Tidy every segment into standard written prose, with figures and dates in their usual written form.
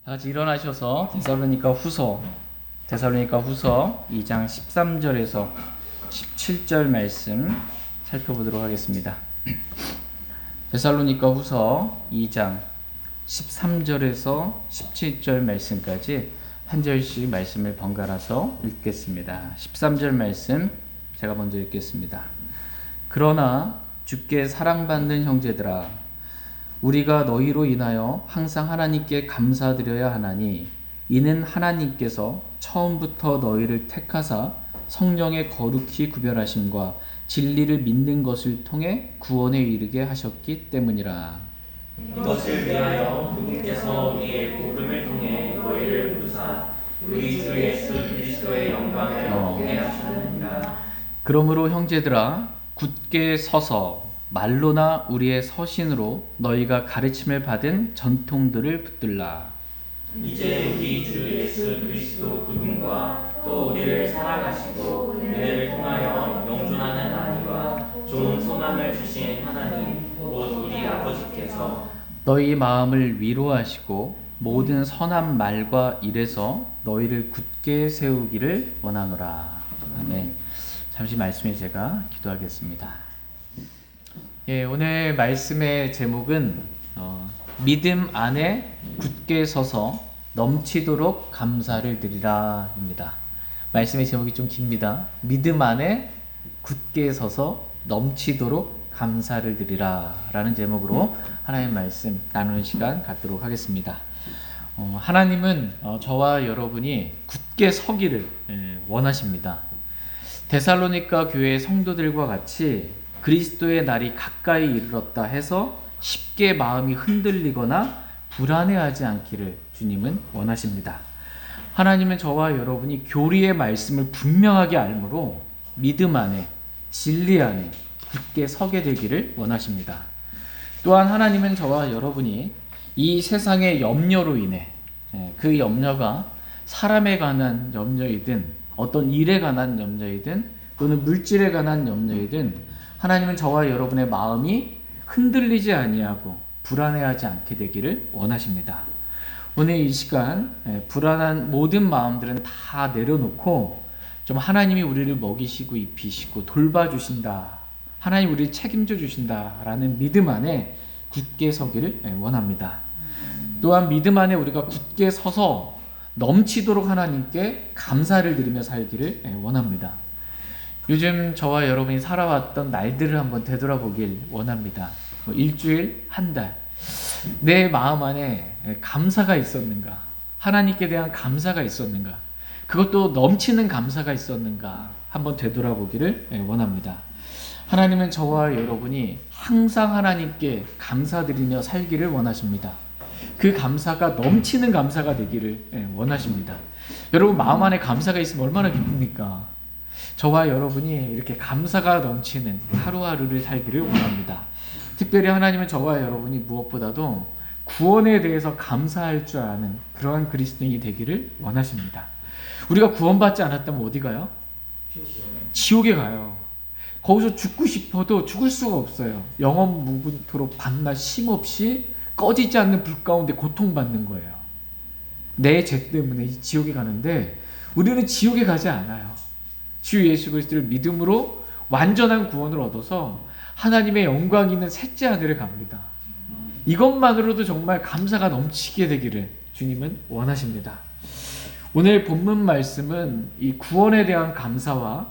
다 같이 일어나셔서 데살로니가 후서 2장 13절에서 17절 말씀 살펴보도록 하겠습니다. 데살로니가 후서 2장 13절에서 17절 말씀까지 한 절씩 말씀을 번갈아서 읽겠습니다. 13절 말씀 제가 먼저 읽겠습니다. 그러나 주께 사랑받는 형제들아, 우리가 너희로 인하여 항상 하나님께 감사드려야 하나니 이는 하나님께서 처음부터 너희를 택하사 성령의 거룩히 구별하심과 진리를 믿는 것을 통해 구원에 이르게 하셨기 때문이라. 이것을 위하여 누구께서 우리의 복음을 통해 너희를 부르사 우리 주 예수 그리스도의 영광을 얻게 하셨느니라. 그러므로 형제들아, 굳게 서서 말로나 우리의 서신으로 너희가 가르침을 받은 전통들을 붙들라. 이제 우리 주 예수 그리스도 그분과 또 우리를 사랑하시고 은혜를 통하여 영존하는 안위와 좋은 소망을 주신 하나님 곧 우리 아버지께서 너희 마음을 위로하시고 모든 선한 말과 일에서 너희를 굳게 세우기를 원하노라. 아멘. 잠시 말씀에 제가 기도하겠습니다. 오늘 말씀의 제목은 믿음 안에 굳게 서서 넘치도록 감사를 드리라 입니다. 말씀의 제목이 좀 깁니다. 믿음 안에 굳게 서서 넘치도록 감사를 드리라 라는 제목으로 하나님의 말씀 나누는 시간 갖도록 하겠습니다. 하나님은 저와 여러분이 굳게 서기를 원하십니다. 데살로니가 교회 성도들과 같이 그리스도의 날이 가까이 이르렀다 해서 쉽게 마음이 흔들리거나 불안해하지 않기를 주님은 원하십니다. 하나님은 저와 여러분이 교리의 말씀을 분명하게 알므로 믿음 안에 진리 안에 굳게 서게 되기를 원하십니다. 또한 하나님은 저와 여러분이 이 세상의 염려로 인해 그 염려가 사람에 관한 염려이든 어떤 일에 관한 염려이든 또는 물질에 관한 염려이든 하나님은 저와 여러분의 마음이 흔들리지 아니하고 불안해하지 않게 되기를 원하십니다. 오늘 이 시간 불안한 모든 마음들은 다 내려놓고 좀 하나님이 우리를 먹이시고 입히시고 돌봐주신다, 하나님 우리를 책임져 주신다라는 믿음 안에 굳게 서기를 원합니다. 또한 믿음 안에 우리가 굳게 서서 넘치도록 하나님께 감사를 드리며 살기를 원합니다. 요즘 저와 여러분이 살아왔던 날들을 한번 되돌아보길 원합니다. 일주일, 한 달, 내 마음 안에 감사가 있었는가? 하나님께 대한 감사가 있었는가? 그것도 넘치는 감사가 있었는가? 한번 되돌아보기를 원합니다. 하나님은 저와 여러분이 항상 하나님께 감사드리며 살기를 원하십니다. 그 감사가 넘치는 감사가 되기를 원하십니다. 여러분 마음 안에 감사가 있으면 얼마나 기쁩니까? 저와 여러분이 이렇게 감사가 넘치는 하루하루를 살기를 원합니다. 특별히 하나님은 저와 여러분이 무엇보다도 구원에 대해서 감사할 줄 아는 그러한 그리스도인이 되기를 원하십니다. 우리가 구원받지 않았다면 어디 가요? 지옥에 가요. 거기서 죽고 싶어도 죽을 수가 없어요. 영원 무분토록 밤낮 쉼없이 꺼지지 않는 불 가운데 고통받는 거예요. 내 죄 때문에 지옥에 가는데 우리는 지옥에 가지 않아요. 주 예수 그리스도를 믿음으로 완전한 구원을 얻어서 하나님의 영광 있는 셋째 하늘에 갑니다. 이것만으로도 정말 감사가 넘치게 되기를 주님은 원하십니다. 오늘 본문 말씀은 이 구원에 대한 감사와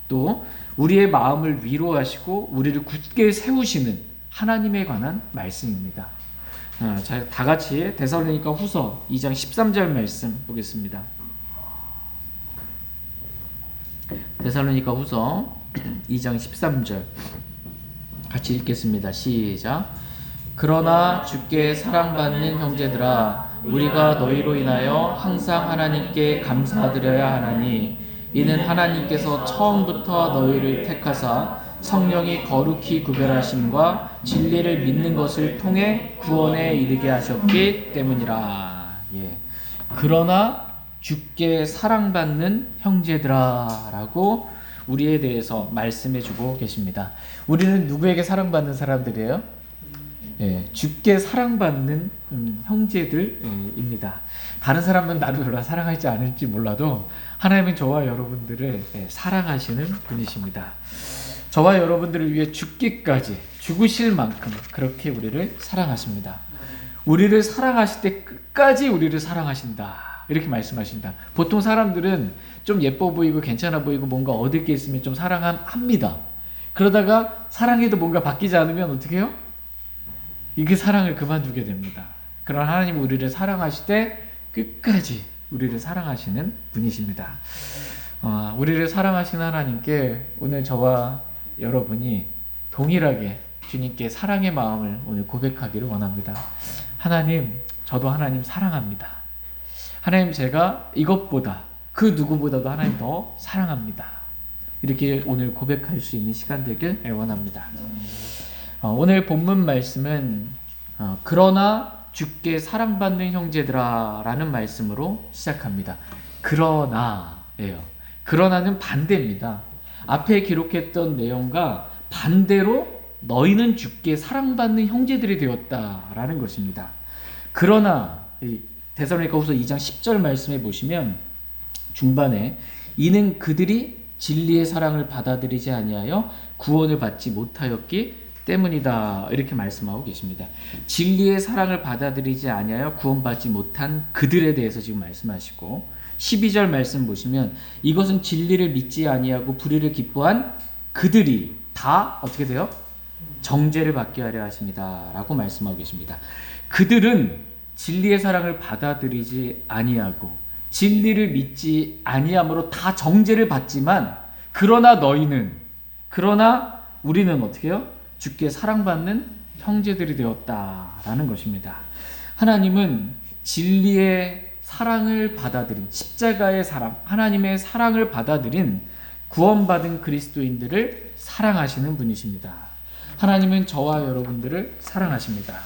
또 우리의 마음을 위로하시고 우리를 굳게 세우시는 하나님에 관한 말씀입니다. 자, 다 같이 데살로니가 후서 2장 13절 말씀 보겠습니다. 데살로니가 후서 2장 13절 같이 읽겠습니다. 시작. 그러나 주께 사랑받는 형제들아, 우리가 너희로 인하여 항상 하나님께 감사드려야 하나니 이는 하나님께서 처음부터 너희를 택하사 성령이 거룩히 구별하심과 진리를 믿는 것을 통해 구원에 이르게 하셨기 때문이라. 그러나 주께 사랑받는 형제들아 라고 우리에 대해서 말씀해 주고 계십니다. 우리는 누구에게 사랑받는 사람들이에요? 주께 사랑받는 형제들입니다. 다른 사람은 나를 별로 사랑하지 않을지 몰라도 하나님은 저와 여러분들을 사랑하시는 분이십니다. 저와 여러분들을 위해 죽기까지 죽으실 만큼 그렇게 우리를 사랑하십니다. 우리를 사랑하실 때 끝까지 우리를 사랑하신다, 이렇게 말씀하신다. 보통 사람들은 좀 예뻐 보이고 괜찮아 보이고 뭔가 얻을 게 있으면 좀 사랑합니다. 그러다가 사랑해도 뭔가 바뀌지 않으면 어떻게 해요? 이게 사랑을 그만두게 됩니다. 그러나 하나님은 우리를 사랑하실 때 끝까지 우리를 사랑하시는 분이십니다. 우리를 사랑하시는 하나님께 오늘 저와 여러분이 동일하게 주님께 사랑의 마음을 오늘 고백하기를 원합니다. 하나님, 저도 하나님 사랑합니다. 하나님, 제가 이것보다 그 누구보다도 하나님 더 사랑합니다. 이렇게 오늘 고백할 수 있는 시간 되길 원합니다. 오늘 본문 말씀은 그러나 주께 사랑받는 형제들아 라는 말씀으로 시작합니다. 그러나예요. 그러나는 반대입니다. 앞에 기록했던 내용과 반대로 너희는 주께 사랑받는 형제들이 되었다라는 것입니다. 그러나 데살로니가후서 2장 10절 말씀에 보시면 중반에 이는 그들이 진리의 사랑을 받아들이지 아니하여 구원을 받지 못하였기 때문이다, 이렇게 말씀하고 계십니다. 진리의 사랑을 받아들이지 아니하여 구원받지 못한 그들에 대해서 지금 말씀하시고 12절 말씀 보시면 이것은 진리를 믿지 아니하고 불의를 기뻐한 그들이 다 어떻게 돼요? 정죄를 받게 하려 하십니다 라고 말씀하고 계십니다. 그들은 진리의 사랑을 받아들이지 아니하고 진리를 믿지 아니함으로 다 정죄를 받지만 그러나 우리는 어떻게 해요? 주께 사랑받는 형제들이 되었다라는 것입니다. 하나님은 진리의 사랑을 받아들인 십자가의 사랑, 하나님의 사랑을 받아들인 구원받은 그리스도인들을 사랑하시는 분이십니다. 하나님은 저와 여러분들을 사랑하십니다.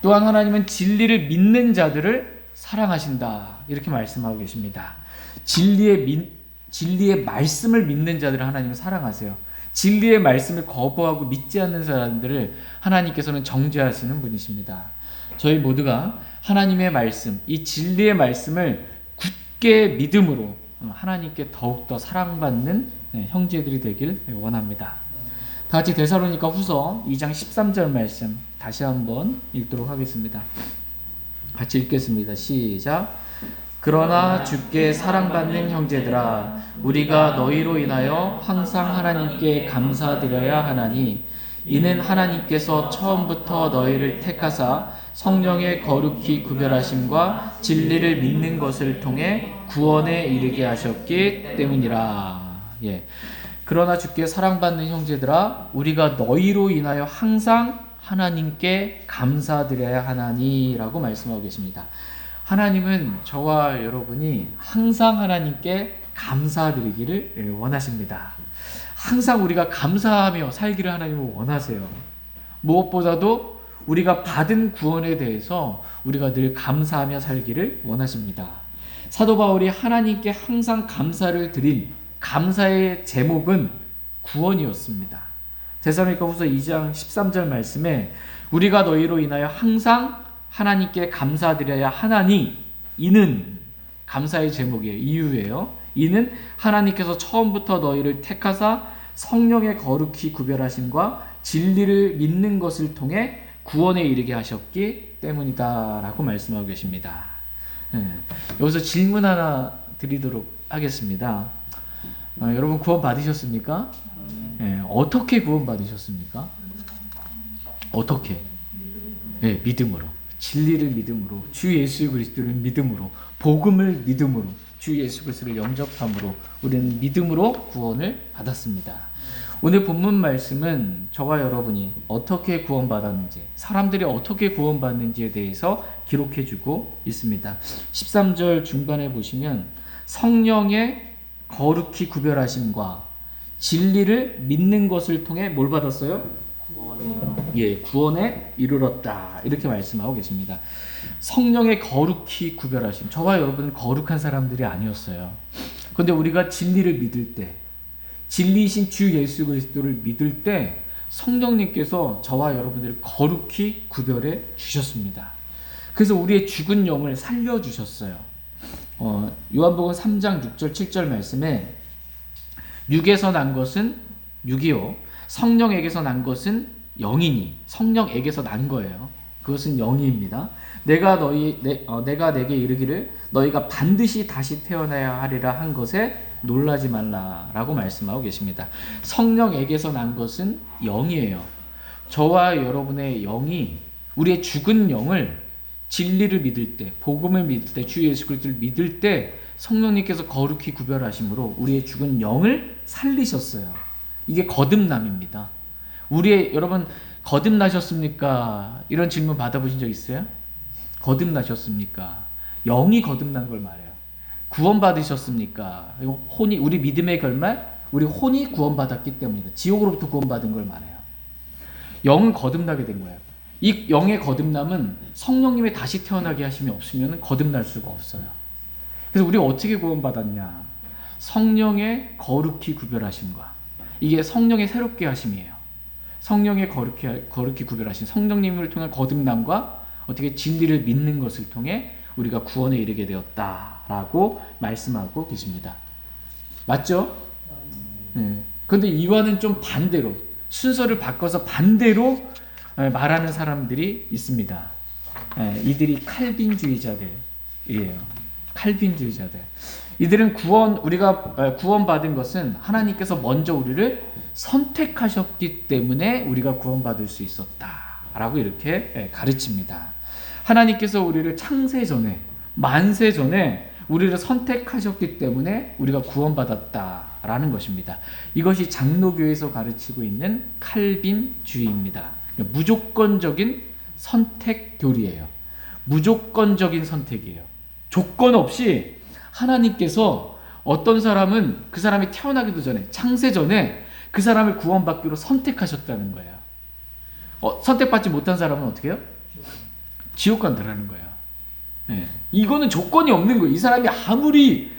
또한 하나님은 진리를 믿는 자들을 사랑하신다, 이렇게 말씀하고 계십니다. 진리의 말씀을 믿는 자들을 하나님은 사랑하세요. 진리의 말씀을 거부하고 믿지 않는 사람들을 하나님께서는 정죄하시는 분이십니다. 저희 모두가 하나님의 말씀, 이 진리의 말씀을 굳게 믿음으로 하나님께 더욱더 사랑받는 형제들이 되길 원합니다. 다 같이 데살로니가 후서 2장 13절 말씀 다시 한번 읽도록 하겠습니다. 같이 읽겠습니다. 시작. 그러나 주께 사랑받는 형제들아, 우리가 너희로 인하여 항상 하나님께 감사드려야 하나니 이는 하나님께서 처음부터 너희를 택하사 성령의 거룩히 구별하심과 진리를 믿는 것을 통해 구원에 이르게 하셨기 때문이라. 그러나 주께 사랑받는 형제들아, 우리가 너희로 인하여 항상 하나님께 감사드려야 하나니라고 말씀하고 계십니다. 하나님은 저와 여러분이 항상 하나님께 감사드리기를 원하십니다. 항상 우리가 감사하며 살기를 하나님은 원하세요. 무엇보다도 우리가 받은 구원에 대해서 우리가 늘 감사하며 살기를 원하십니다. 사도 바울이 하나님께 항상 감사를 드린 감사의 제목은 구원이었습니다. 데살로니가후서 2장 13절 말씀에 우리가 너희로 인하여 항상 하나님께 감사드려야 하나니 이는 감사의 제목이에요. 이유예요. 이는 하나님께서 처음부터 너희를 택하사 성령의 거룩히 구별하심과 진리를 믿는 것을 통해 구원에 이르게 하셨기 때문이다 라고 말씀하고 계십니다. 여기서 질문 하나 드리도록 하겠습니다. 여러분 구원 받으셨습니까? 어떻게 구원 받으셨습니까? 어떻게? 믿음으로. 진리를 믿음으로, 주 예수 그리스도를 믿음으로, 복음을 믿음으로, 주 예수 그리스도를 영접함으로 우리는 믿음으로 구원을 받았습니다. 오늘 본문 말씀은 저와 여러분이 어떻게 구원받았는지, 사람들이 어떻게 구원받는지에 대해서 기록해주고 있습니다. 13절 중반에 보시면 성령의 거룩히 구별하심과 진리를 믿는 것을 통해 뭘 받았어요? 구원에 이르렀다, 이렇게 말씀하고 계십니다. 성령의 거룩히 구별하심. 저와 여러분은 거룩한 사람들이 아니었어요. 그런데 우리가 진리를 믿을 때, 진리이신 주 예수 그리스도를 믿을 때 성령님께서 저와 여러분들을 거룩히 구별해 주셨습니다. 그래서 우리의 죽은 영을 살려주셨어요. 요한복음 3장 6절 7절 말씀에 육에서 난 것은 육이요 성령에게서 난 것은 영이니, 성령에게서 난 거예요. 그것은 영이입니다. 내가 내게 이르기를 너희가 반드시 다시 태어나야 하리라 한 것에 놀라지 말라라고 말씀하고 계십니다. 성령에게서 난 것은 영이에요. 저와 여러분의 영이, 우리의 죽은 영을 진리를 믿을 때, 복음을 믿을 때, 주 예수 그리스도를 믿을 때 성령님께서 거룩히 구별하심으로 우리의 죽은 영을 살리셨어요. 이게 거듭남입니다. 여러분 거듭나셨습니까? 이런 질문 받아보신 적 있어요? 거듭나셨습니까? 영이 거듭난 걸 말해요. 구원받으셨습니까? 우리 믿음의 결말, 우리 혼이 구원받았기 때문이다. 지옥으로부터 구원받은 걸 말해요. 영은 거듭나게 된 거예요. 이 영의 거듭남은 성령님의 다시 태어나게 하심이 없으면 거듭날 수가 없어요. 그래서 우리가 어떻게 구원받았냐? 성령의 거룩히 구별하심과, 이게 성령의 새롭게 하심이에요. 성령의 거룩히 구별하신 성령님을 통한 거듭남과 어떻게 진리를 믿는 것을 통해 우리가 구원에 이르게 되었다라고 말씀하고 계십니다. 맞죠? 그런데 이와는 좀 반대로, 순서를 바꿔서 반대로 말하는 사람들이 있습니다. 이들이 칼빈주의자들이에요. 칼빈주의자들. 이들은 우리가 구원받은 것은 하나님께서 먼저 우리를 선택하셨기 때문에 우리가 구원받을 수 있었다라고 이렇게 가르칩니다. 하나님께서 우리를 창세 전에, 만세 전에 우리를 선택하셨기 때문에 우리가 구원받았다라는 것입니다. 이것이 장로교에서 가르치고 있는 칼빈주의입니다. 무조건적인 선택 교리예요. 무조건적인 선택이에요. 조건 없이 하나님께서 어떤 사람은 그 사람이 태어나기도 전에, 창세 전에 그 사람을 구원받기로 선택하셨다는 거예요. 선택받지 못한 사람은 어떻게 해요? 지옥 간다라는 거예요. 이거는 조건이 없는 거예요. 이 사람이 아무리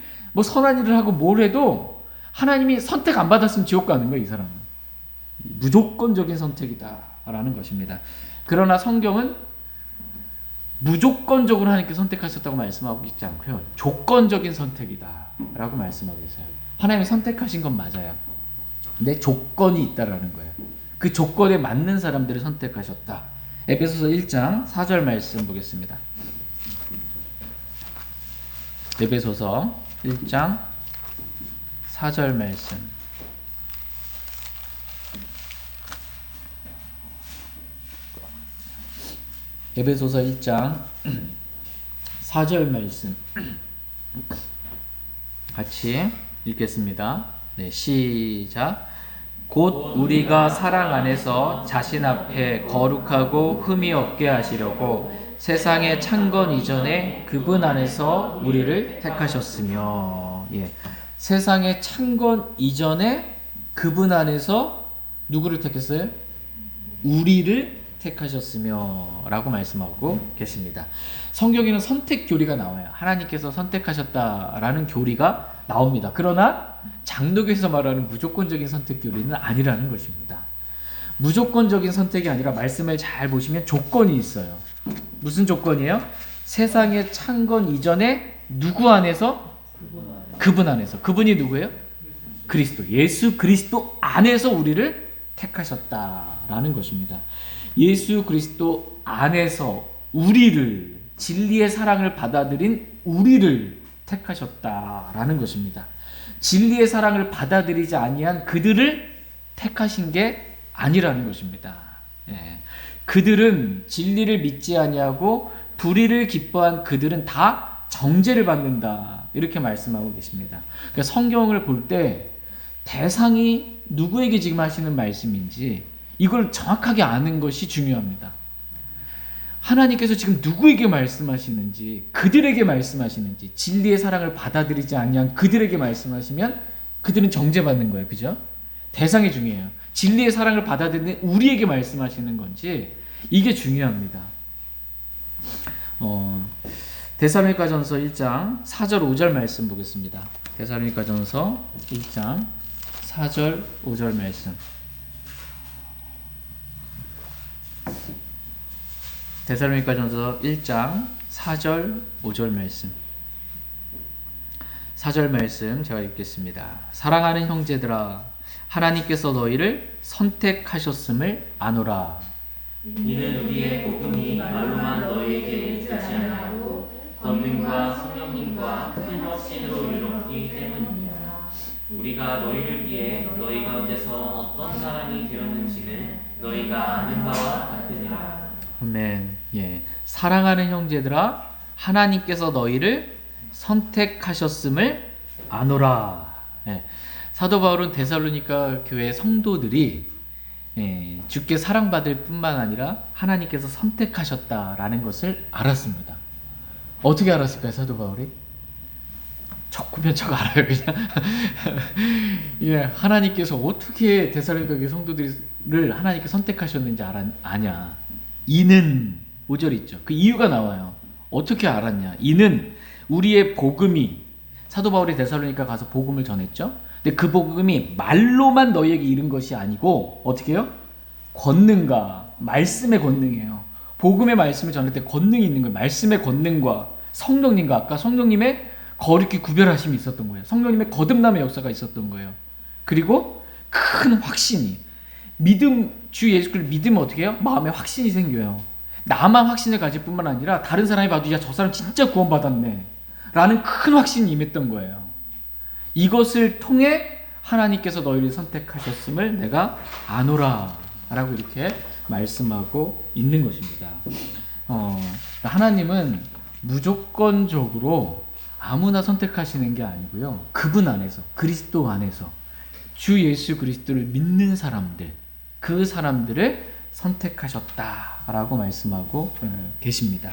선한 일을 하고 뭘 해도 하나님이 선택 안 받았으면 지옥 가는 거예요. 이 사람은. 무조건적인 선택이다라는 것입니다. 그러나 성경은 무조건적으로 하나님께 선택하셨다고 말씀하고 있지 않고요. 조건적인 선택이다라고 말씀하고 있어요. 하나님이 선택하신 건 맞아요. 근데 조건이 있다라는 거예요. 그 조건에 맞는 사람들을 선택하셨다. 에베소서 1장 4절 말씀 보겠습니다. 에베소서 1장 4절 말씀. 에베소서 1장 4절 말씀 같이 읽겠습니다. 네, 시작. 곧 우리가 사랑 안에서 자신 앞에 거룩하고 흠이 없게 하시려고 세상의 창건 이전에 그분 안에서 우리를 택하셨으며, 세상의 창건 이전에 그분 안에서 누구를 택했어요? 우리를 택하셨으며 라고 말씀하고 계십니다. 성경에는 선택 교리가 나와요. 하나님께서 선택하셨다라는 교리가 나옵니다. 그러나 장로교에서 말하는 무조건적인 선택 교리는 아니라는 것입니다. 무조건적인 선택이 아니라 말씀을 잘 보시면 조건이 있어요. 무슨 조건이에요? 세상의 창건 이전에 누구 안에서? 그분 안에서. 그분이 누구예요? 그리스도. 예수 그리스도 안에서 우리를 택하셨다라는 것입니다. 예수 그리스도 안에서 우리를, 진리의 사랑을 받아들인 우리를 택하셨다라는 것입니다. 진리의 사랑을 받아들이지 아니한 그들을 택하신 게 아니라는 것입니다. 그들은 진리를 믿지 아니하고 불의를 기뻐한 그들은 다 정죄를 받는다, 이렇게 말씀하고 계십니다. 그러니까 성경을 볼 때 대상이 누구에게 지금 하시는 말씀인지 이걸 정확하게 아는 것이 중요합니다. 하나님께서 지금 누구에게 말씀하시는지, 그들에게 말씀하시는지, 진리의 사랑을 받아들이지 아니한 그들에게 말씀하시면 그들은 정죄받는 거예요. 그죠? 대상이 중요해요. 진리의 사랑을 받아들이는 우리에게 말씀하시는 건지, 이게 중요합니다. 데살로니가전서 1장 4절 5절 말씀 보겠습니다. 데살로니가전서 1장 4절 5절 말씀. 데살로니가전서 1장 4절 5절 말씀. 4절 말씀 제가 읽겠습니다. 사랑하는 형제들아, 하나님께서 너희를 선택하셨음을 아노라. 이는 우리의 복음이 말로만 너희에게 있지 아니하고 권능과 성령님과 큰 확신으로 이뤘기 때문입니다. 우리가 너희를 위해 너희 가운데서 어떤 사람이 되었는지는 너희가 아는 바와 같으니라. 아멘. 예. 사랑하는 형제들아, 하나님께서 너희를 선택하셨음을 아노라. 예. 사도 바울은 데살로니가 교회 성도들이 주께 사랑받을 뿐만 아니라 하나님께서 선택하셨다라는 것을 알았습니다. 어떻게 알았을까요, 사도 바울이? 척구면 척 알아요, 그냥. 예, 하나님께서 어떻게 데살로니가 교회 성도들을 하나님께 선택하셨는지 아냐? 이는 5절 있죠. 그 이유가 나와요. 어떻게 알았냐? 이는 우리의 복음이, 사도 바울이 데살로니가 가서 복음을 전했죠. 근데 그 복음이 말로만 너희에게 이른 것이 아니고 어떻게 해요? 권능과 말씀의 권능이에요. 복음의 말씀을 전할 때 권능이 있는 거예요. 말씀의 권능과 성령님과 아까 성령님의 거룩히 구별하심이 있었던 거예요. 성령님의 거듭남의 역사가 있었던 거예요. 그리고 큰 확신이, 믿음, 주 예수 그리스도를 믿으면 어떻게 해요? 마음에 확신이 생겨요. 나만 확신을 가질 뿐만 아니라 다른 사람이 봐도 야, 저 사람 진짜 구원받았네 라는 큰 확신이 임했던 거예요. 이것을 통해 하나님께서 너희를 선택하셨음을 내가 아노라 라고 이렇게 말씀하고 있는 것입니다. 하나님은 무조건적으로 아무나 선택하시는 게 아니고요. 그분 안에서, 그리스도 안에서 주 예수 그리스도를 믿는 사람들, 그 사람들을 선택하셨다라고 말씀하고 계십니다.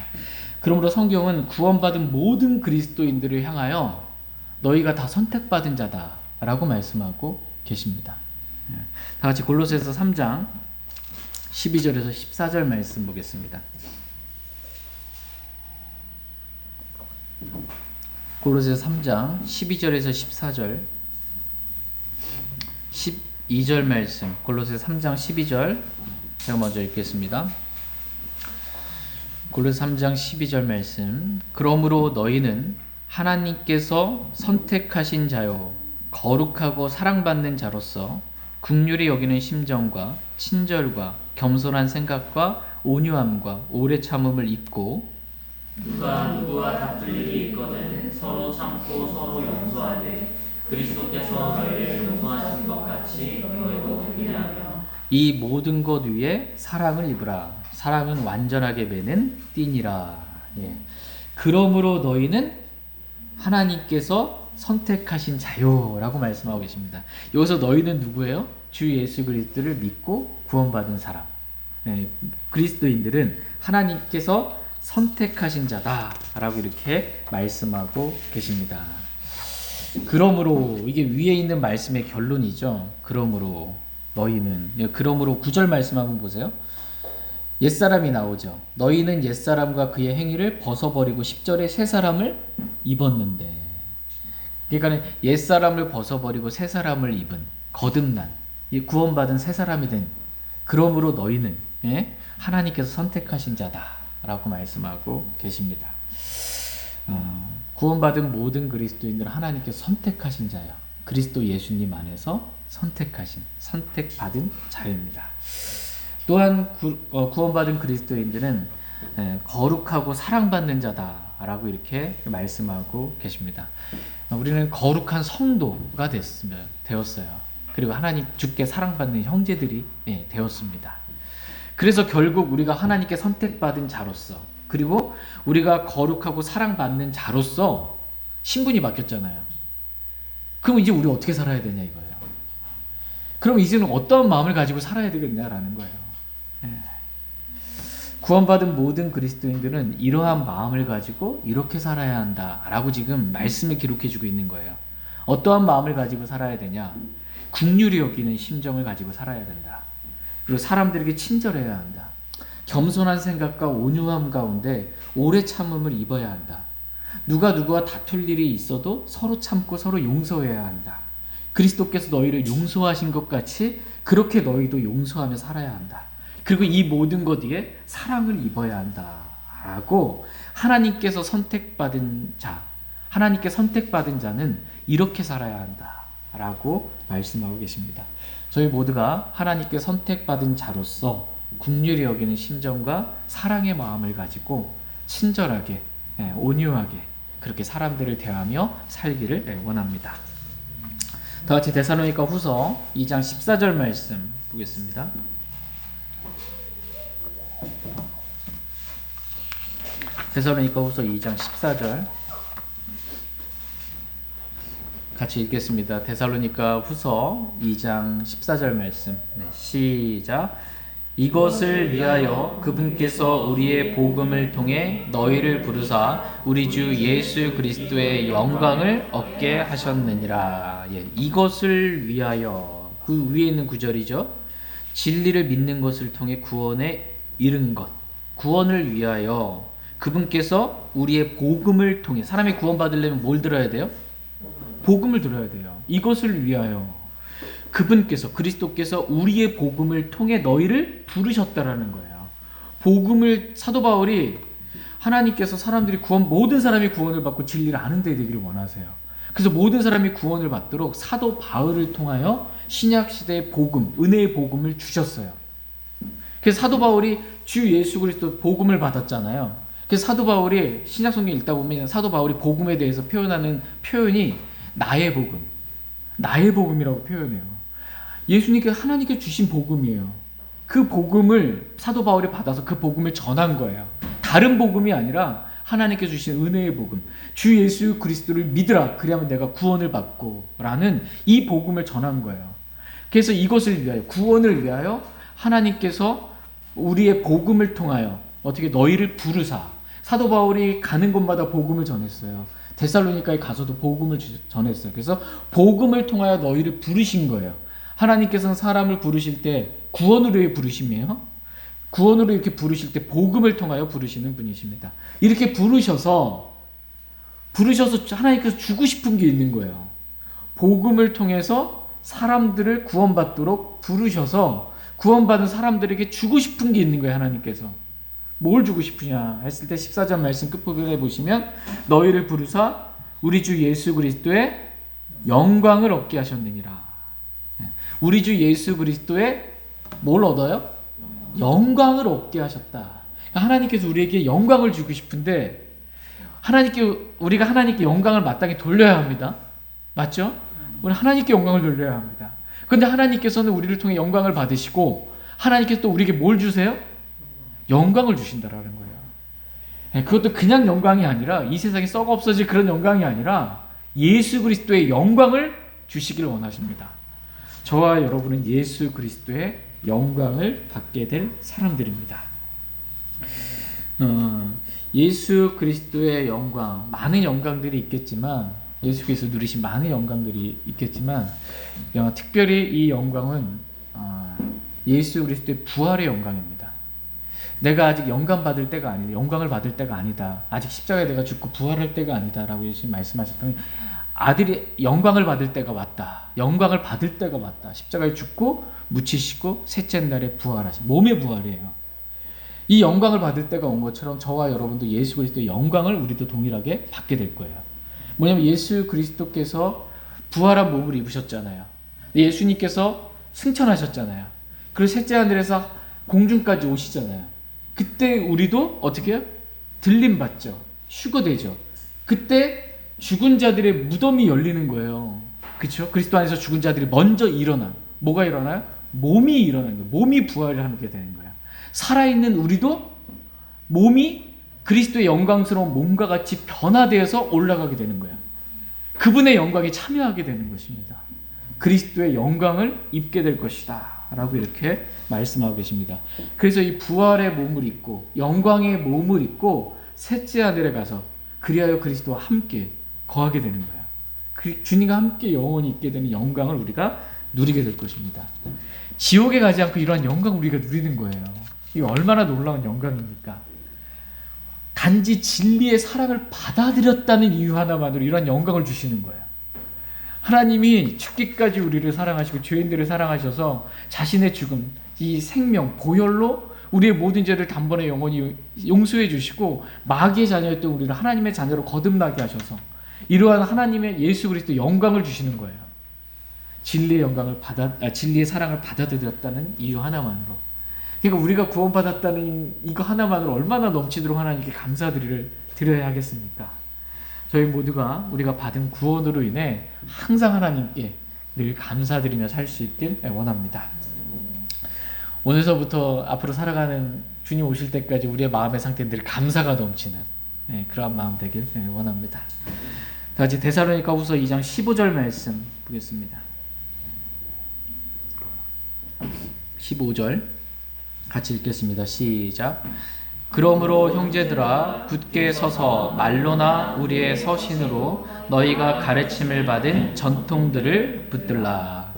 그러므로 성경은 구원받은 모든 그리스도인들을 향하여 너희가 다 선택받은 자다라고 말씀하고 계십니다. 다 같이 골로새서 3장 12절에서 14절 말씀 보겠습니다. 골로새서 3장 12절에서 14절, 12절 말씀, 골로새서 3장 12절 제가 먼저 읽겠습니다. 골로새 3장 12절 말씀. 그러므로 너희는 하나님께서 선택하신 자요 거룩하고 사랑받는 자로서 긍휼히 여기는 심정과 친절과 겸손한 생각과 온유함과 오래 참음을 입고 누가 누구와 다툴 일이 있거든 서로 참고 서로 용서하되 그리스도께서 너희를 용서하신 것 같이 너희도 그렇게 하며 이 모든 것 위에 사랑을 입으라. 사랑은 완전하게 매는 띠니라. 예. 그러므로 너희는 하나님께서 선택하신 자요라고 말씀하고 계십니다. 여기서 너희는 누구예요? 주 예수 그리스도를 믿고 구원받은 사람. 예. 그리스도인들은 하나님께서 선택하신 자다라고 이렇게 말씀하고 계십니다. 그러므로, 이게 위에 있는 말씀의 결론이죠. 그러므로 너희는, 그러므로 9절 말씀 한번 보세요. 옛사람이 나오죠. 너희는 옛사람과 그의 행위를 벗어버리고 10절에 새사람을 입었는데, 그러니까 옛사람을 벗어버리고 새사람을 입은, 거듭난, 구원받은 새사람이 된, 그러므로 너희는 하나님께서 선택하신 자다라고 말씀하고 계십니다. 구원받은 모든 그리스도인들은 하나님께서 선택하신 자예요. 그리스도 예수님 안에서 선택하신, 선택받은 자입니다. 또한 구원받은 그리스도인들은 거룩하고 사랑받는 자다라고 이렇게 말씀하고 계십니다. 우리는 거룩한 성도가 되었어요. 그리고 하나님 주께 사랑받는 형제들이 되었습니다. 그래서 결국 우리가 하나님께 선택받은 자로서, 그리고 우리가 거룩하고 사랑받는 자로서 신분이 바뀌었잖아요. 그럼 이제 우리 어떻게 살아야 되냐 이거예요. 그럼 이제는 어떤 마음을 가지고 살아야 되겠냐라는 거예요. 구원받은 모든 그리스도인들은 이러한 마음을 가지고 이렇게 살아야 한다라고 지금 말씀을 기록해주고 있는 거예요. 어떠한 마음을 가지고 살아야 되냐? 긍휼히 여기는 심정을 가지고 살아야 된다. 그리고 사람들에게 친절해야 한다. 겸손한 생각과 온유함 가운데 오래 참음을 입어야 한다. 누가 누구와 다툴 일이 있어도 서로 참고 서로 용서해야 한다. 그리스도께서 너희를 용서하신 것 같이 그렇게 너희도 용서하며 살아야 한다. 그리고 이 모든 것 뒤에 사랑을 입어야 한다라고 하나님께서 선택받은 자, 하나님께 선택받은 자는 이렇게 살아야 한다라고 말씀하고 계십니다. 저희 모두가 하나님께 선택받은 자로서 긍휼히 여기는 심정과 사랑의 마음을 가지고 친절하게, 온유하게 그렇게 사람들을 대하며 살기를 원합니다. 다 같이 데살로니가 후서 2장 14절 말씀 보겠습니다. 데살로니가 후서 2장 14절 같이 읽겠습니다. 데살로니가 후서 2장 14절 말씀. 시작. 이것을 위하여 그분께서 우리의 복음을 통해 너희를 부르사 우리 주 예수 그리스도의 영광을 얻게 하셨느니라. 이것을 위하여, 그 위에 있는 구절이죠. 진리를 믿는 것을 통해 구원에 이른 것, 구원을 위하여 그분께서 우리의 복음을 통해, 사람이 구원받으려면 뭘 들어야 돼요? 복음을 들어야 돼요. 이것을 위하여 그분께서, 그리스도께서 우리의 복음을 통해 너희를 부르셨다라는 거예요. 복음을, 사도 바울이 하나님께서 사람들이 모든 사람이 구원을 받고 진리를 아는 데 되기를 원하세요. 그래서 모든 사람이 구원을 받도록 사도 바울을 통하여 신약시대의 복음, 은혜의 복음을 주셨어요. 그래서 사도 바울이 주 예수 그리스도 복음을 받았잖아요. 그래서 사도 바울이 신약성경 읽다 보면 사도 바울이 복음에 대해서 표현하는 표현이 나의 복음, 나의 복음이라고 표현해요. 예수님께 하나님께 주신 복음이에요. 그 복음을 사도 바울이 받아서 그 복음을 전한 거예요. 다른 복음이 아니라 하나님께 주신 은혜의 복음, 주 예수 그리스도를 믿으라, 그래야만 내가 구원을 받고 라는 이 복음을 전한 거예요. 그래서 이것을 위하여, 구원을 위하여 하나님께서 우리의 복음을 통하여 어떻게 너희를 부르사, 사도 바울이 가는 곳마다 복음을 전했어요. 데살로니가에 가서도 복음을 전했어요. 그래서 복음을 통하여 너희를 부르신 거예요. 하나님께서는 사람을 부르실 때 구원으로 부르심이에요. 구원으로 이렇게 부르실 때 복음을 통하여 부르시는 분이십니다. 이렇게 부르셔서 하나님께서 주고 싶은 게 있는 거예요. 복음을 통해서 사람들을 구원받도록 부르셔서 구원받은 사람들에게 주고 싶은 게 있는 거예요. 하나님께서 뭘 주고 싶으냐 했을 때 14절 말씀 끝부분에 보시면 너희를 부르사 우리 주 예수 그리스도의 영광을 얻게 하셨느니라. 우리 주 예수 그리스도의 뭘 얻어요? 영광을 얻게 하셨다. 하나님께서 우리에게 영광을 주고 싶은데 우리가 하나님께 영광을 마땅히 돌려야 합니다. 맞죠? 우리 하나님께 영광을 돌려야 합니다. 그런데 하나님께서는 우리를 통해 영광을 받으시고 하나님께서 또 우리에게 뭘 주세요? 영광을 주신다라는 거예요. 그것도 그냥 영광이 아니라 이 세상에 썩어 없어질 그런 영광이 아니라 예수 그리스도의 영광을 주시기를 원하십니다. 저와 여러분은 예수 그리스도의 영광을 받게 될 사람들입니다. 예수 그리스도의 영광, 많은 영광들이 있겠지만 예수께서 누리신 많은 영광들이 있겠지만 특별히 이 영광은 예수 그리스도의 부활의 영광입니다. 내가 아직 영광 받을 때가 아니다. 영광을 받을 때가 아니다. 아직 십자가에 내가 죽고 부활할 때가 아니다. 라고 예수님 말씀하셨더니 아들이 영광을 받을 때가 왔다. 영광을 받을 때가 왔다. 십자가에 죽고 묻히시고 셋째 날에 부활하신 몸의 부활이에요. 이 영광을 받을 때가 온 것처럼 저와 여러분도 예수 그리스도의 영광을 우리도 동일하게 받게 될 거예요. 뭐냐면 예수 그리스도께서 부활한 몸을 입으셨잖아요. 예수님께서 승천하셨잖아요. 그리고 셋째 하늘에서 공중까지 오시잖아요. 그때 우리도 어떻게 해요? 들림받죠. 휴거되죠. 그때 죽은 자들의 무덤이 열리는 거예요. 그렇죠? 그리스도 안에서 죽은 자들이 먼저 일어나. 뭐가 일어나요? 몸이 일어나는 거예요. 몸이 부활을 하게 되는 거예요. 살아있는 우리도 몸이 그리스도의 영광스러운 몸과 같이 변화되어서 올라가게 되는 거예요. 그분의 영광에 참여하게 되는 것입니다. 그리스도의 영광을 입게 될 것이다 라고 이렇게 말씀하고 계십니다. 그래서 이 부활의 몸을 입고 영광의 몸을 입고 셋째 하늘에 가서 그리하여 그리스도와 함께 거하게 되는 거예요. 주님과 함께 영원히 있게 되는 영광을 우리가 누리게 될 것입니다. 지옥에 가지 않고 이러한 영광을 우리가 누리는 거예요. 이게 얼마나 놀라운 영광입니까? 단지 진리의 사랑을 받아들였다는 이유 하나만으로 이러한 영광을 주시는 거예요. 하나님이 죽기까지 우리를 사랑하시고 죄인들을 사랑하셔서 자신의 죽음, 이 생명, 보혈로 우리의 모든 죄를 단번에 영원히 용서해 주시고 마귀의 자녀였던 우리를 하나님의 자녀로 거듭나게 하셔서 이러한 하나님의 예수 그리스도 영광을 주시는 거예요. 진리의 영광을 진리의 사랑을 받아들였다는 이유 하나만으로. 그러니까 우리가 구원받았다는 이거 하나만으로 얼마나 넘치도록 하나님께 드려야 하겠습니까? 저희 모두가 우리가 받은 구원으로 인해 항상 하나님께 늘 감사드리며 살 수 있길 원합니다. 오늘서부터 앞으로 살아가는 주님 오실 때까지 우리의 마음의 상태는 늘 감사가 넘치는 그러한 마음 되길 원합니다. 다 같이 데살로니가 후서 2장 15절 말씀 보겠습니다. 15절 같이 읽겠습니다. 시작. 그러므로 형제들아 굳게 서서 말로나 우리의 서신으로 너희가 가르침을 받은 전통들을 붙들라.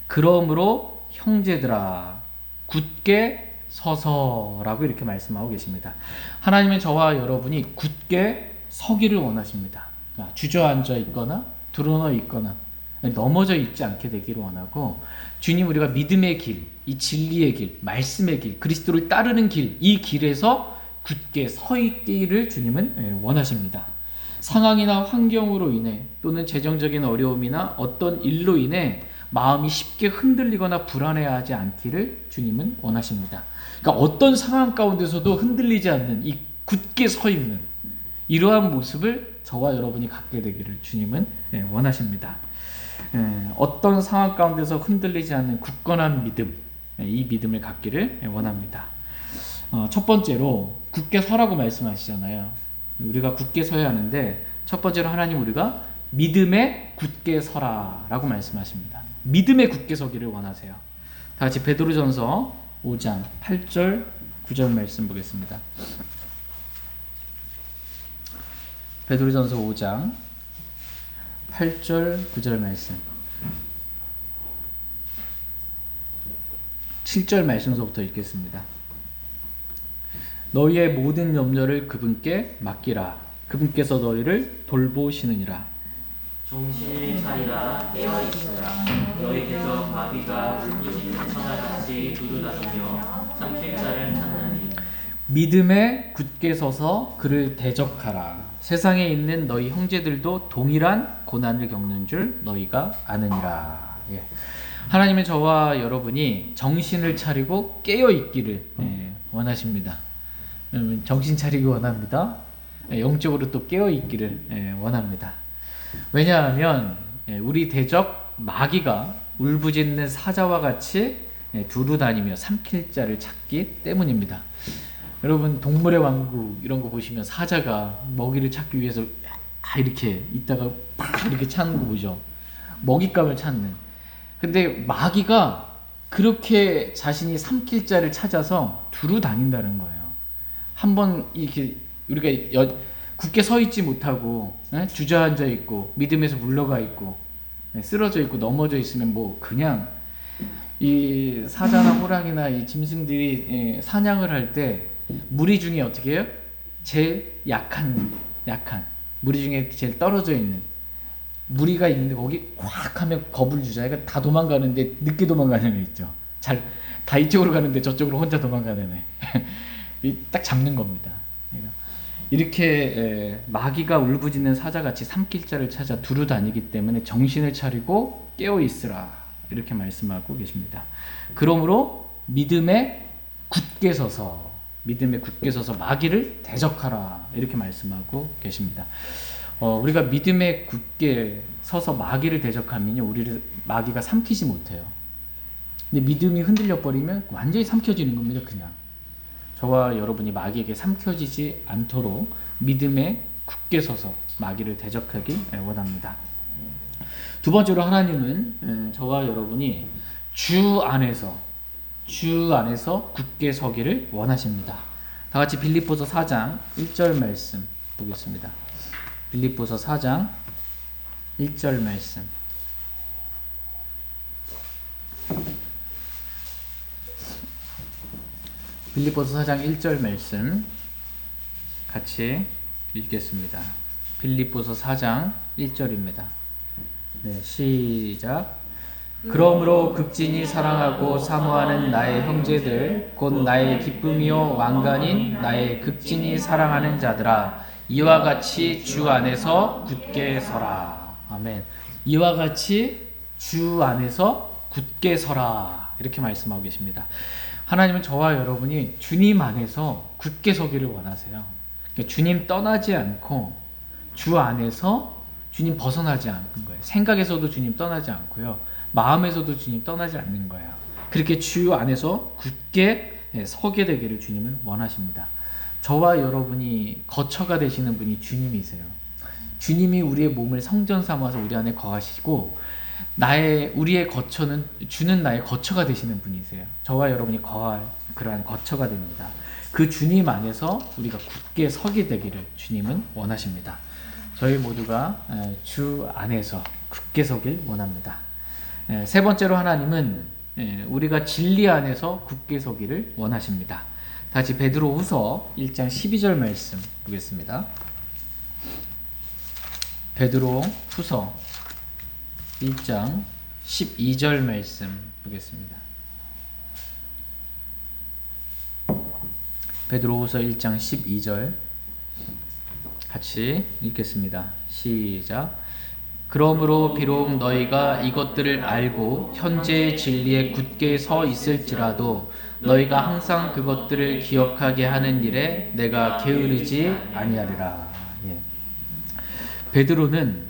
그러므로 형제들아 굳게 서서라고 이렇게 말씀하고 계십니다. 하나님은 저와 여러분이 굳게 서기를 원하십니다. 주저앉아 있거나 드러져 있거나 넘어져 있지 않게 되기를 원하고, 주님 우리가 믿음의 길, 이 진리의 길, 말씀의 길, 그리스도를 따르는 길, 이 길에서 굳게 서 있기를 주님은 원하십니다. 상황이나 환경으로 인해 또는 재정적인 어려움이나 어떤 일로 인해 마음이 쉽게 흔들리거나 불안해하지 않기를 주님은 원하십니다. 그러니까 어떤 상황 가운데서도 흔들리지 않는 이 굳게 서 있는 이러한 모습을 저와 여러분이 갖게 되기를 주님은 원하십니다. 어떤 상황 가운데서 흔들리지 않는 굳건한 믿음, 이 믿음을 갖기를 원합니다. 첫 번째로 굳게 서라고 말씀하시잖아요. 우리가 굳게 서야 하는데 첫 번째로 하나님 우리가 믿음에 굳게 서라라고 말씀하십니다. 믿음에 굳게 서기를 원하세요. 다 같이 베드로전서 5장 8절 9절 말씀 보겠습니다. 베드로전서 5장 8절 9절 말씀, 7절 말씀서부터 읽겠습니다. 너희의 모든 염려를 그분께 맡기라. 그분께서 너희를 돌보시느니라. 정신을 차리라. 깨어있으라. 너희 대적 마귀가 굵으신 천하같이 두루다니며 삼킬 자를 찾나니. 믿음에 굳게 서서 그를 대적하라. 세상에 있는 너희 형제들도 동일한 고난을 겪는 줄 너희가 아느니라. 하나님은 저와 여러분이 정신을 차리고 깨어 있기를 원하십니다. 정신 차리기 원합니다. 영적으로 또 깨어 있기를 원합니다. 왜냐하면 우리 대적 마귀가 울부짖는 사자와 같이 두루 다니며 삼킬 자를 찾기 때문입니다. 여러분 동물의 왕국 이런 거 보시면 사자가 먹이를 찾기 위해서 이렇게 있다가 이렇게 찾는 거 보죠. 먹잇감을 찾는. 근데 마귀가 그렇게 자신이 삼킬 자를 찾아서 두루 다닌다는 거예요. 한번 이렇게 우리가 굳게 서 있지 못하고 주저앉아 있고 믿음에서 물러가 있고 쓰러져 있고 넘어져 있으면 뭐 그냥 이 사자나 호랑이나 이 짐승들이 사냥을 할 때 무리 중에 어떻게 해요? 제일 약한 무리 중에 제일 떨어져 있는 무리가 있는데 거기 확 하면 겁을 주자. 그러니까 다 도망가는데 늦게 도망가는 애 있죠. 다 이쪽으로 가는데 저쪽으로 혼자 도망가는 애. 딱 잡는 겁니다. 이렇게 마귀가 울부짖는 사자같이 삼킬 자를 찾아 두루 다니기 때문에 정신을 차리고 깨어 있으라 이렇게 말씀하고 계십니다. 그러므로 믿음에 굳게 서서 마귀를 대적하라 이렇게 말씀하고 계십니다. 우리가 믿음에 굳게 서서 마귀를 대적하면요, 우리를 마귀가 삼키지 못해요. 근데 믿음이 흔들려 버리면 완전히 삼켜지는 겁니다. 그냥 저와 여러분이 마귀에게 삼켜지지 않도록 믿음에 굳게 서서 마귀를 대적하길 원합니다. 두 번째로 하나님은 저와 여러분이 주 안에서 굳게 서기를 원하십니다. 다 같이 빌립보서 4장 1절 말씀 보겠습니다. 빌립보서 4장 1절 말씀. 빌립보서 4장 1절 말씀 같이 읽겠습니다. 빌립보서 4장 1절입니다. 네, 시작. 그러므로 극진히 사랑하고 사모하는 나의 형제들 곧 나의 기쁨이요 왕관인 나의 극진히 사랑하는 자들아 이와 같이 주 안에서 굳게 서라. 아멘. 이와 같이 주 안에서 굳게 서라. 이렇게 말씀하고 계십니다. 하나님은 저와 여러분이 주님 안에서 굳게 서기를 원하세요. 그러니까 주님 떠나지 않고 주 안에서 주님 벗어나지 않는 거예요. 생각에서도 주님 떠나지 않고요. 마음에서도 주님 떠나지 않는 거예요. 그렇게 주 안에서 굳게 서게 되기를 주님은 원하십니다. 저와 여러분이 거처가 되시는 분이 주님이세요. 주님이 우리의 몸을 성전 삼아서 우리 안에 거하시고 우리의 거처는 주는 나의 거처가 되시는 분이세요. 저와 여러분이 거할 그러한 거처가 됩니다. 그 주님 안에서 우리가 굳게 서게 되기를 주님은 원하십니다. 저희 모두가 주 안에서 굳게 서길 원합니다. 세 번째로 하나님은 우리가 진리 안에서 굳게 서기를 원하십니다. 다시 베드로후서 1장 12절 말씀 보겠습니다. 베드로후서 1장 12절 말씀 보겠습니다. 베드로후서 1장 12절 같이 읽겠습니다. 시작. 그러므로 비록 너희가 이것들을 알고 현재의 진리에 굳게 서 있을지라도 너희가 항상 그것들을 기억하게 하는 일에 내가 게으르지 아니하리라. 예. 베드로는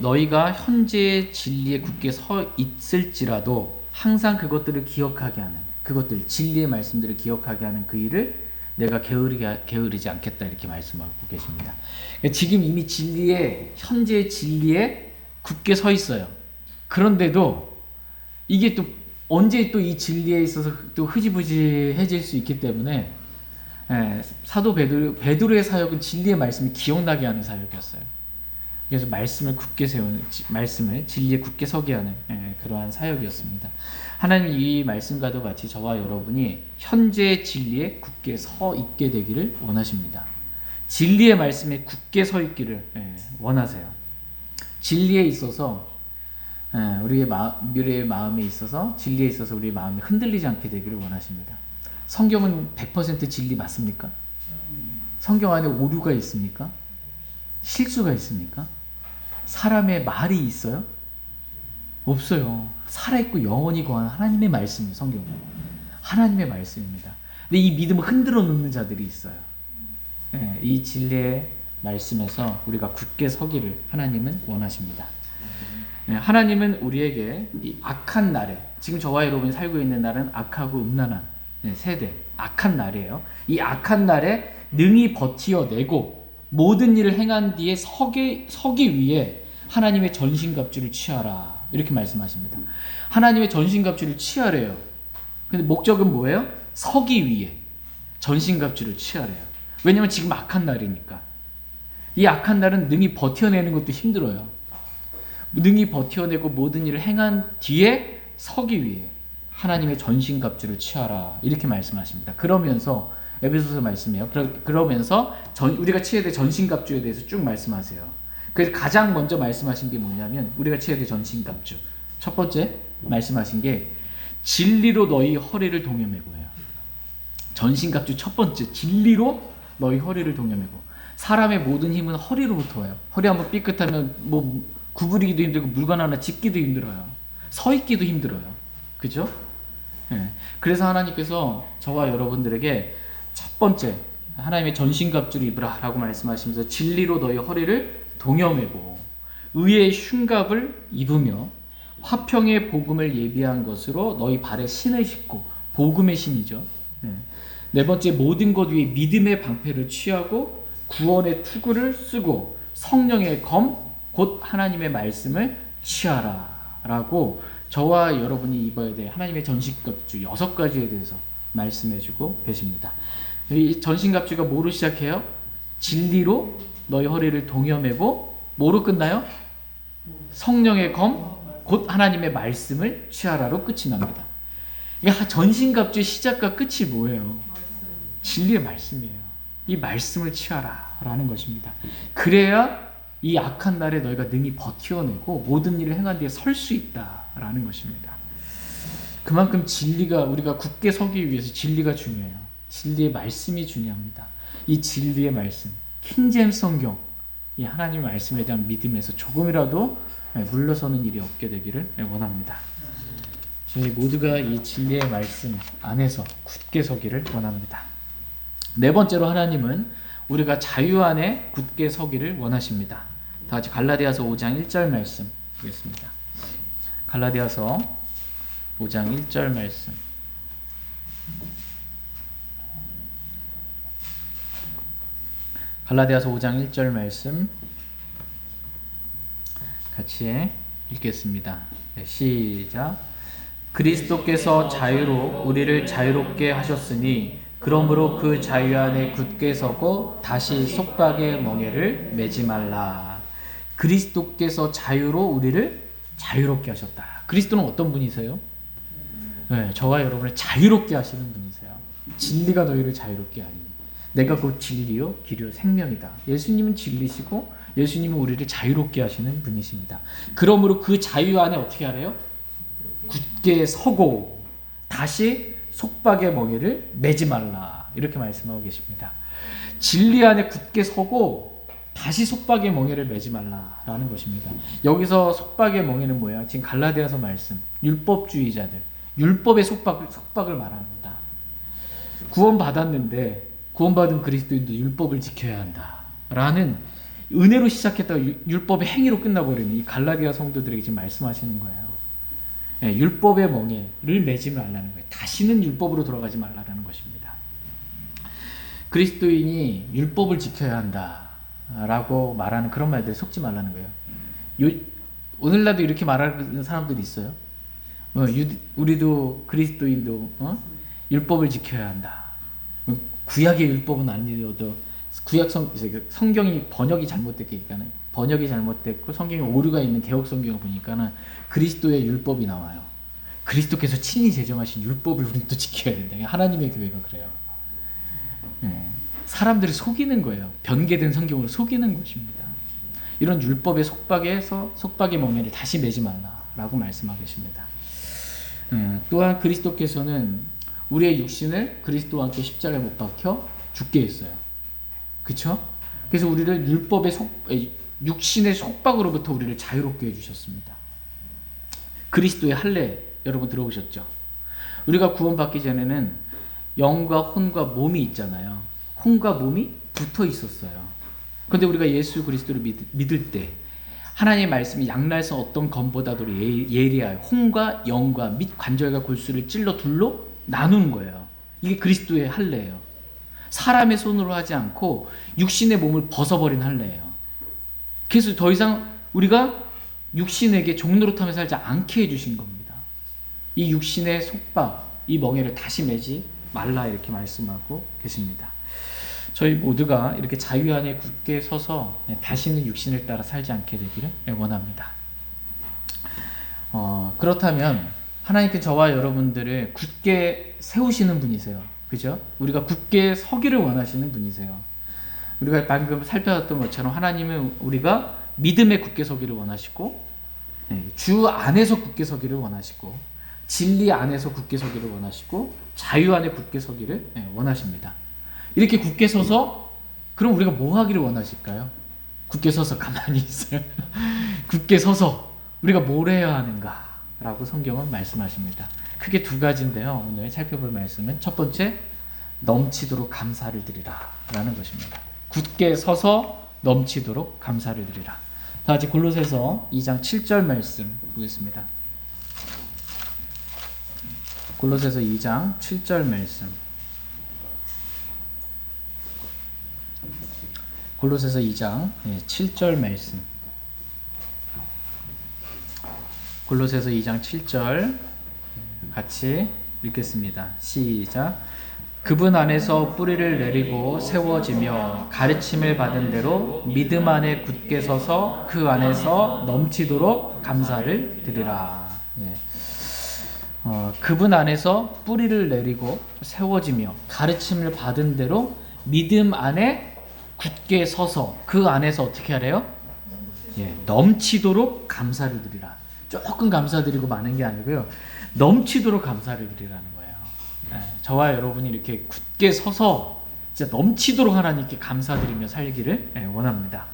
너희가 현재의 진리에 굳게 서 있을지라도 항상 그것들을 기억하게 하는 그것들 진리의 말씀들을 기억하게 하는 그 일을 내가 게으르지 않겠다 이렇게 말씀하고 계십니다. 지금 이미 현재의 진리에 굳게 서 있어요. 그런데도 이게 또 언제 또 이 진리에 있어서 또 흐지부지해질 수 있기 때문에 사도 베드로의 사역은 진리의 말씀이 기억나게 하는 사역이었어요. 그래서 말씀을 진리에 굳게 서게 하는 그러한 사역이었습니다. 하나님 이 말씀과도 같이 저와 여러분이 현재의 진리에 굳게 서 있게 되기를 원하십니다. 진리의 말씀에 굳게 서 있기를 원하세요. 진리에 있어서 우리의 마음에 있어서 진리에 있어서 우리의 마음이 흔들리지 않게 되기를 원하십니다. 성경은 100% 진리 맞습니까? 성경 안에 오류가 있습니까? 실수가 있습니까? 사람의 말이 있어요? 없어요. 살아있고 영원히 거한 하나님의 말씀이에요. 성경은 하나님의 말씀입니다. 근데 이 믿음을 흔들어 놓는 자들이 있어요. 이 진리의 말씀에서 우리가 굳게 서기를 하나님은 원하십니다. 하나님은 우리에게 이 악한 날에 지금 저와 여러분이 살고 있는 날은 악하고 음란한 세대, 악한 날이에요. 이 악한 날에 능히 버티어내고 모든 일을 행한 뒤에 서기 위해 하나님의 전신갑주를 취하라 이렇게 말씀하십니다. 하나님의 전신갑주를 취하래요. 근데 목적은 뭐예요? 서기 위해 전신갑주를 취하래요. 왜냐면 지금 악한 날이니까. 이 악한 날은 능히 버텨내는 것도 힘들어요. 능히 버텨내고 모든 일을 행한 뒤에 서기 위해 하나님의 전신갑주를 취하라 이렇게 말씀하십니다. 그러면서 에베소서 말씀이에요. 그러면서 우리가 취해야 될 전신갑주에 대해서 쭉 말씀하세요. 그래서 가장 먼저 말씀하신 게 뭐냐면 우리가 취해야 될 전신갑주 첫 번째 말씀하신 게 진리로 너희 허리를 동여매고예요. 전신갑주 첫 번째 진리로 너희 허리를 동여매고. 사람의 모든 힘은 허리로부터 와요. 허리 한번 삐끗하면 뭐 구부리기도 힘들고 물건 하나 짚기도 힘들어요. 서 있기도 힘들어요. 그죠? 그래서 하나님께서 저와 여러분들에게 첫 번째 하나님의 전신갑주를 입으라 라고 말씀하시면서 진리로 너희 허리를 동여매고 의의 흉갑을 입으며 화평의 복음을 예비한 것으로 너희 발에 신을 신고 복음의 신이죠. 네 번째 모든 것 위에 믿음의 방패를 취하고 구원의 투구를 쓰고 성령의 검 곧 하나님의 말씀을 취하라 라고 저와 여러분이 입어야 될 하나님의 전신갑주 6가지에 대해서 말씀해주고 계십니다. 이 전신갑주가 뭐로 시작해요? 진리로 너희 허리를 동여매고 뭐로 끝나요? 성령의 검 곧 하나님의 말씀을 취하라로 끝이 납니다. 그러니까 전신갑주의 시작과 끝이 뭐예요? 진리의 말씀이에요. 이 말씀을 취하라 라는 것입니다. 그래야 이 악한 날에 너희가 능히 버텨내고 모든 일을 행한 뒤에 설 수 있다라는 것입니다. 그만큼 진리가, 우리가 굳게 서기 위해서 진리가 중요해요. 진리의 말씀이 중요합니다. 이 진리의 말씀, 킹제임스 성경, 이 하나님의 말씀에 대한 믿음에서 조금이라도 물러서는 일이 없게 되기를 원합니다. 저희 모두가 이 진리의 말씀 안에서 굳게 서기를 원합니다. 네 번째로 하나님은 우리가 자유 안에 굳게 서기를 원하십니다. 다 같이 갈라디아서 5장 1절 말씀 보겠습니다. 갈라디아서 5장 1절 말씀. 갈라디아서 5장 1절 말씀 같이 읽겠습니다. 네, 시작. 그리스도께서 자유로 우리를 자유롭게 하셨으니 그러므로 그 자유 안에 굳게 서고 다시 속박의 멍에를 매지 말라. 그리스도께서 자유로 우리를 자유롭게 하셨다. 그리스도는 어떤 분이세요? 네, 저와 여러분을 자유롭게 하시는 분이세요. 진리가 너희를 자유롭게 하니 내가 곧 진리요 길이요 생명이다. 예수님은 진리시고 예수님은 우리를 자유롭게 하시는 분이십니다. 그러므로 그 자유 안에 어떻게 하래요? 굳게 서고 다시 속박의 멍에를 매지 말라. 이렇게 말씀하고 계십니다. 진리 안에 굳게 서고 다시 속박의 멍에를 매지 말라라는 것입니다. 여기서 속박의 멍에는 뭐야? 지금 갈라디아서 말씀, 율법주의자들, 율법의 속박을 말합니다. 구원받았는데 구원받은 그리스도인도 율법을 지켜야 한다라는 은혜로 시작했다가 율법의 행위로 끝나버리는 이 갈라디아 성도들에게 지금 말씀하시는 거예요. 네, 율법의 멍에를 매지 말라는 거예요. 다시는 율법으로 돌아가지 말라는 것입니다. 그리스도인이 율법을 지켜야 한다라고 말하는 그런 말들에 속지 말라는 거예요. 오늘날도 이렇게 말하는 사람들이 있어요. 우리도 그리스도인도 율법을 지켜야 한다. 구약의 율법은 아니어도 구약 성경이 번역이 잘못됐으니까는 번역이 잘못됐고 성경에 오류가 있는 개혁 성경을 보니까는 그리스도의 율법이 나와요. 그리스도께서 친히 제정하신 율법을 우리는 또 지켜야 된다. 하나님의 교회가 그래요. 네. 사람들을 속이는 거예요. 변개된 성경으로 속이는 것입니다. 이런 율법의 속박의 멍에를 다시 매지 말라라고 말씀하고 계십니다. 또한 그리스도께서는 우리의 육신을 그리스도와 함께 십자가에 못 박혀 죽게 했어요. 그렇죠? 그래서 우리를 육신의 속박으로부터 우리를 자유롭게 해주셨습니다. 그리스도의 할례 여러분 들어보셨죠? 우리가 구원받기 전에는 영과 혼과 몸이 있잖아요. 혼과 몸이 붙어 있었어요. 그런데 우리가 예수 그리스도를 믿을 때 하나님의 말씀이 양날선 어떤 검보다도 예리하여 혼과 영과 및 관절과 골수를 찔러 둘로 나누는 거예요. 이게 그리스도의 할례예요. 사람의 손으로 하지 않고 육신의 몸을 벗어버린 할례예요. 그래서 더 이상 우리가 육신에게 종노릇하며 살지 않게 해주신 겁니다. 이 육신의 속박, 이 멍에를 다시 매지 말라 이렇게 말씀하고 계십니다. 저희 모두가 이렇게 자유 안에 굳게 서서 다시는 육신을 따라 살지 않게 되기를 원합니다. 그렇다면 하나님께 저와 여러분들을 굳게 세우시는 분이세요. 그죠? 우리가 굳게 서기를 원하시는 분이세요. 우리가 방금 살펴봤던 것처럼 하나님은 우리가 믿음에 굳게 서기를 원하시고 주 안에서 굳게 서기를 원하시고 진리 안에서 굳게 서기를 원하시고 자유 안에 굳게 서기를 원하십니다. 이렇게 굳게 서서 그럼 우리가 뭐 하기를 원하실까요? 굳게 서서 가만히 있어요. 굳게 서서 우리가 뭘 해야 하는가? 라고 성경은 말씀하십니다. 크게 두 가지인데요. 오늘 살펴볼 말씀은 첫 번째, 넘치도록 감사를 드리라 라는 것입니다. 굳게 서서 넘치도록 감사를 드리라. 다 같이 골로새서 2장 7절 말씀 보겠습니다. 골로새서 2장 7절 말씀. 골로새서 2장 7절 말씀. 골로새서 2장 7절 같이 읽겠습니다. 시작. 그분 안에서 뿌리를 내리고 세워지며 가르침을 받은 대로 믿음 안에 굳게 서서 그 안에서 넘치도록 감사를 드리라. 그분 안에서 뿌리를 내리고 세워지며 가르침을 받은 대로 믿음 안에 굳게 서서 그 안에서 어떻게 하래요? 넘치도록 감사를 드리라. 조금 감사드리고 많은 게 아니고요. 넘치도록 감사를 드리라는 거예요. 저와 여러분이 이렇게 굳게 서서 진짜 넘치도록 하나님께 감사드리며 살기를 원합니다.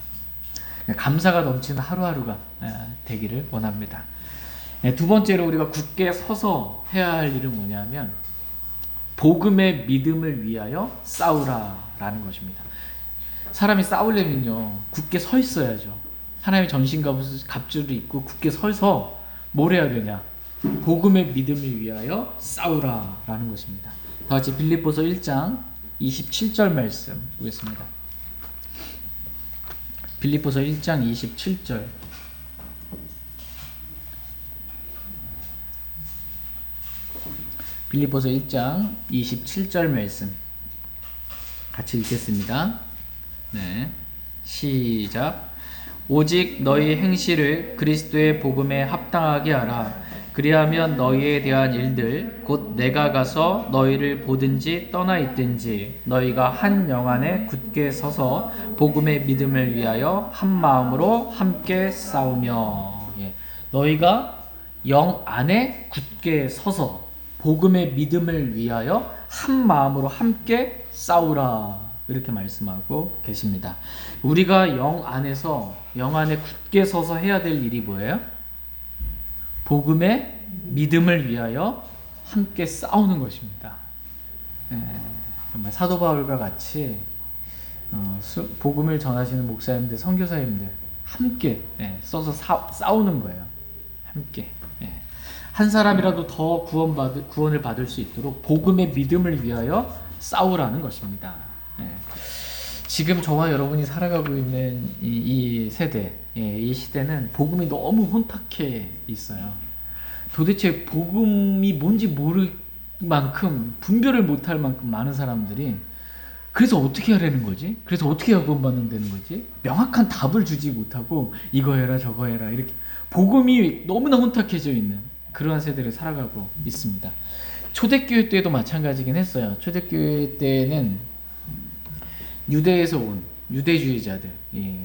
감사가 넘치는 하루하루가 되기를 원합니다. 두 번째로 우리가 굳게 서서 해야 할 일은 뭐냐면 복음의 믿음을 위하여 싸우라라는 것입니다. 사람이 싸우려면요 굳게 서 있어야죠. 하나님의 전신갑주를 입고 굳게 서서 뭘 해야 되냐? 복음의 믿음을 위하여 싸우라라는 것입니다. 다 같이 빌립보서 1장 27절 말씀 보겠습니다. 빌립보서 1장 27절. 빌립보서 1장 27절 말씀 같이 읽겠습니다. 네, 시작. 오직 너희 행실을 그리스도의 복음에 합당하게 하라. 그리하면 너희에 대한 일들 곧 내가 가서 너희를 보든지 떠나 있든지 너희가 한 영 안에 굳게 서서 복음의 믿음을 위하여 한 마음으로 함께 싸우며. 너희가 영 안에 굳게 서서 복음의 믿음을 위하여 한 마음으로 함께 싸우라, 이렇게 말씀하고 계십니다. 우리가 영 안에 굳게 서서 해야 될 일이 뭐예요? 복음의 믿음을 위하여 함께 싸우는 것입니다. 정말 사도 바울과 같이 복음을 전하시는 목사님들, 선교사님들 함께 써서 싸우는 거예요. 함께. 한 사람이라도 더 구원을 받을 수 있도록 복음의 믿음을 위하여 싸우라는 것입니다. 지금 저와 여러분이 살아가고 있는 이 세대, 이 시대는 복음이 너무 혼탁해 있어요. 도대체 복음이 뭔지 모를 만큼, 분별을 못할 만큼 많은 사람들이 그래서 어떻게 하라는 거지? 그래서 어떻게 구원받는다는 거지? 명확한 답을 주지 못하고 이거 해라 저거 해라 이렇게 복음이 너무나 혼탁해져 있는 그러한 세대를 살아가고 있습니다. 초대교회 때도 마찬가지긴 했어요. 초대교회 때는 유대에서 온 유대주의자들,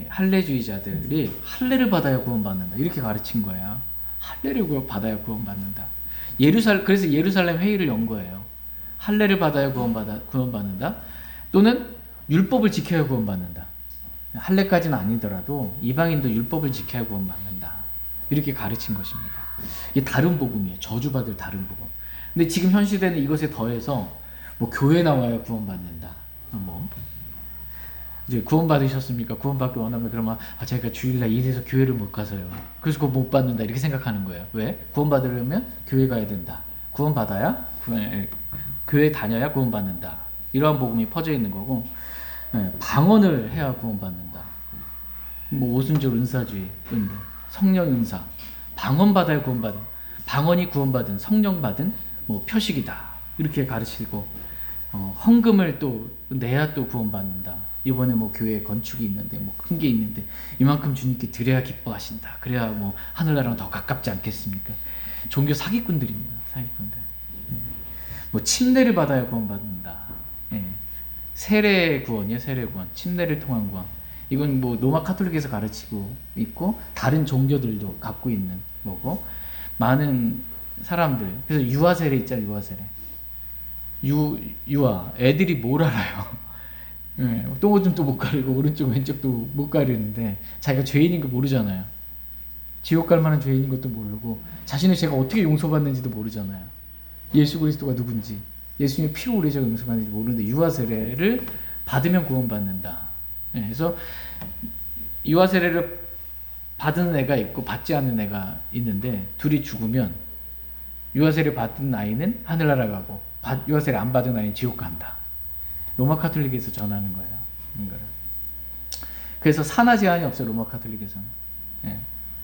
할례주의자들이 할례를 받아야 구원받는다 이렇게 가르친 거예요. 할례를 받아야 구원받는다. 그래서 예루살렘 회의를 연 거예요. 할례를 받아야 구원받는다. 또는 율법을 지켜야 구원받는다. 할례까지는 아니더라도 이방인도 율법을 지켜야 구원받는다. 이렇게 가르친 것입니다. 이게 다른 복음이에요. 저주받을 다른 복음. 근데 지금 현 시대는 이것에 더해서 뭐 교회 나와야 구원받는다. 이제 구원받으셨습니까? 구원받기 원하면 그러면 제가 주일날 일해서 교회를 못 가서요. 그래서 그거 못 받는다 이렇게 생각하는 거예요. 왜? 구원받으려면 교회 가야 된다. 구원받아야 교회 다녀야 구원받는다. 이러한 복음이 퍼져 있는 거고, 방언을 해야 구원받는다. 오순절 은사주의, 성령 은사, 방언 받아야 구원받은, 방언이 구원받은, 성령 받은 표식이다. 이렇게 가르치고, 헌금을 또 내야 또 구원받는다. 이번에 교회 건축이 있는데 큰 게 있는데 이만큼 주님께 드려야 기뻐하신다. 그래야 하늘나라랑 더 가깝지 않겠습니까? 종교 사기꾼들입니다. 사기꾼들. 침례를 받아야 구원받는다. 세례 구원이요, 세례 구원. 침례를 통한 구원. 이건 로마 카톨릭에서 가르치고 있고 다른 종교들도 갖고 있는 거고, 많은 사람들, 그래서 유아 세례 있잖아요. 유아 세례. 유아 애들이 뭘 알아요? 또 오줌도 못 가리고 오른쪽 왼쪽도 못 가리는데 자기가 죄인인 거 모르잖아요. 지옥 갈 만한 죄인인 것도 모르고 자신의 죄가 어떻게 용서받는지도 모르잖아요. 예수 그리스도가 누군지, 예수님의 피로 우리 죄가 용서받는지 모르는데 유아 세례를 받으면 구원받는다. 그래서 유아 세례를 받은 애가 있고 받지 않는 애가 있는데, 둘이 죽으면 유아 세례 받은 아이는 하늘나라 가고 유아 세례 안 받은 아이는 지옥 간다. 로마 카톨릭에서 전하는 거예요. 이거를. 그래서 산하 제한이 없어요. 로마 카톨릭에서는.